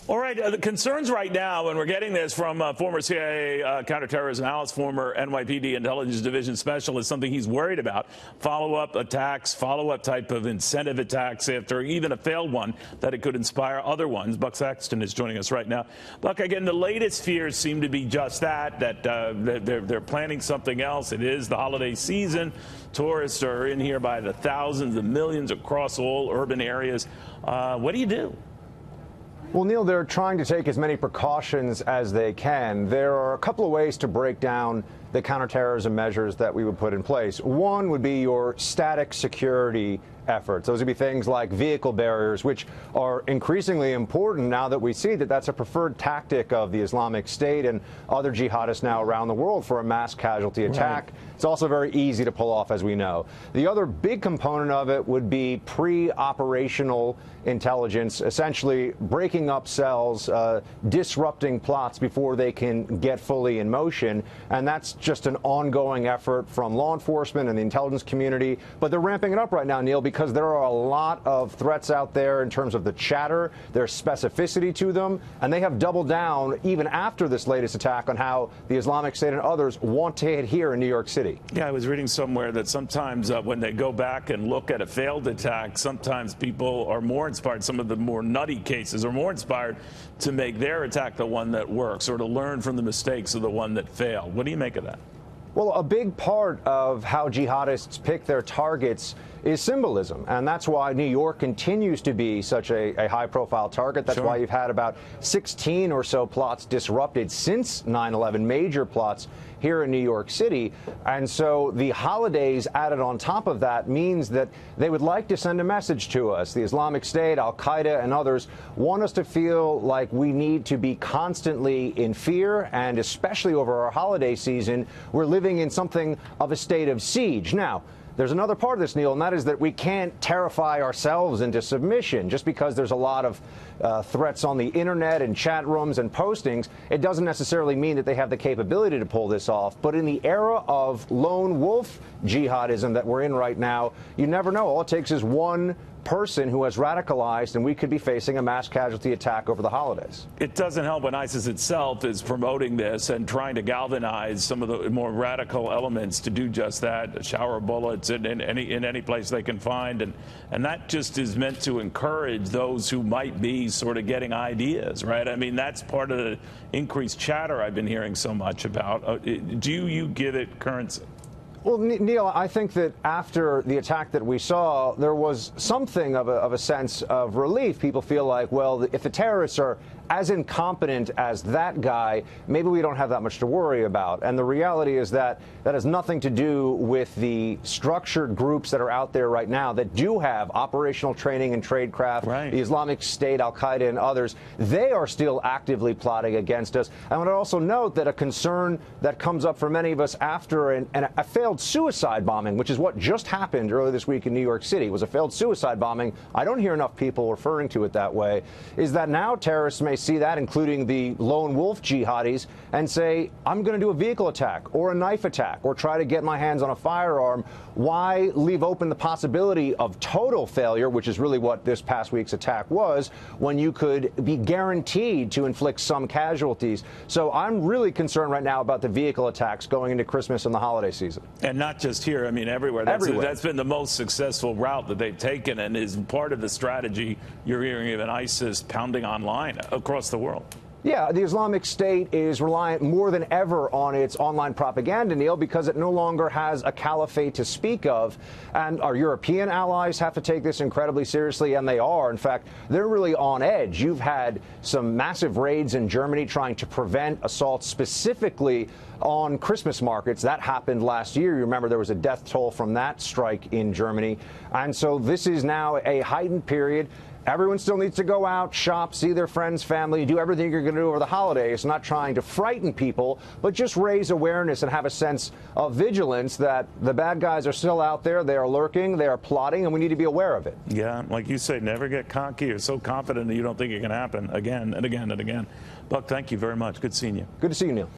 All right, the concerns right now, and we're getting this from former CIA counterterrorism analyst, former NYPD intelligence division specialist, something he's worried about, follow-up attacks, follow-up type of incentive attacks after even a failed one, that it could inspire other ones. Buck Sexton is joining us right now. Buck, again, the latest fears seem to be just that they're planning something else. It is the holiday season. Tourists are in here by the thousands, the millions across all urban areas. What do you do? Well, Neil, they're trying to take as many precautions as they can. There are a couple of ways to break down the counterterrorism measures that we would put in place. One would be your static security efforts. Those would be things like vehicle barriers, which are increasingly important now that we see that that's a preferred tactic of the Islamic State and other jihadists now around the world for a mass casualty attack. Right. It's also very easy to pull off, as we know. The other big component of it would be pre-operational intelligence, essentially breaking up cells, disrupting plots before they can get fully in motion. And that's just an ongoing effort from law enforcement and the intelligence community. But they're ramping it up right now, Neil, because there are a lot of threats out there in terms of the chatter, their specificity to them, and they have doubled down even after this latest attack on how the Islamic State and others want to hit here in New York City. Yeah, I was reading somewhere that sometimes when they go back and look at a failed attack, sometimes people are more inspired, some of the more nutty cases are more inspired to make their attack the one that works or to learn from the mistakes of the one that failed. What do you make of that? Well, a big part of how jihadists pick their targets is symbolism, and that's why New York continues to be such a high-profile target. That's why you've had about 16 or so plots disrupted since 9/11, major plots here in New York City. And so the holidays added on top of that means that they would like to send a message to us. The Islamic State, Al-Qaeda, and others want us to feel like we need to be constantly in fear, and especially over our holiday season, we're living in something of a state of siege. Now, there's another part of this, Neil, and that is that we can't terrify ourselves into submission. Just because there's a lot of threats on the internet and chat rooms and postings, it doesn't necessarily mean that they have the capability to pull this off. But in the era of lone wolf jihadism that we're in right now, you never know. All it takes is one person who has radicalized, and we could be facing a mass casualty attack over the holidays. It doesn't help when ISIS itself is promoting this and trying to galvanize some of the more radical elements to do just that, shower bullets in any place they can find, and that just is meant to encourage those who might be sort of getting ideas, right? I mean, that's part of the increased chatter I've been hearing so much about. Do you give it currency? Well, Neil, I think that after the attack that we saw, there was something of a sense of relief. People feel like, well, if the terrorists are as incompetent as that guy, maybe we don't have that much to worry about. And the reality is that that has nothing to do with the structured groups that are out there right now that do have operational training and tradecraft, right. The Islamic State, Al-Qaeda, and others. They are still actively plotting against us. I want to also note that a concern that comes up for many of us after a failed suicide bombing, which is what just happened earlier this week in New York City, was a failed suicide bombing. I don't hear enough people referring to it that way, is that now terrorists may see that, including the lone wolf jihadis, and say, I'm going to do a vehicle attack or a knife attack or try to get my hands on a firearm. Why leave open the possibility of total failure, which is really what this past week's attack was, when you could be guaranteed to inflict some casualties? So I'm really concerned right now about the vehicle attacks going into Christmas and the holiday season. And not just here, I mean, everywhere. That's been the most successful route that they've taken, and is part of the strategy you're hearing of an ISIS pounding online across the world. Yeah, the Islamic State is reliant more than ever on its online propaganda, Neil, because it no longer has a caliphate to speak of. And our European allies have to take this incredibly seriously, and they are. In fact, they're really on edge. You've had some massive raids in Germany trying to prevent assaults specifically on Christmas markets. That happened last year. You remember there was a death toll from that strike in Germany. And so this is now a heightened period. Everyone still needs to go out, shop, see their friends, family, do everything you're going to do over the holidays, not trying to frighten people, but just raise awareness and have a sense of vigilance that the bad guys are still out there, they are lurking, they are plotting, and we need to be aware of it. Yeah, like you say, never get cocky or so confident that you don't think it can happen again and again and again. Buck, thank you very much. Good seeing you. Good to see you, Neil.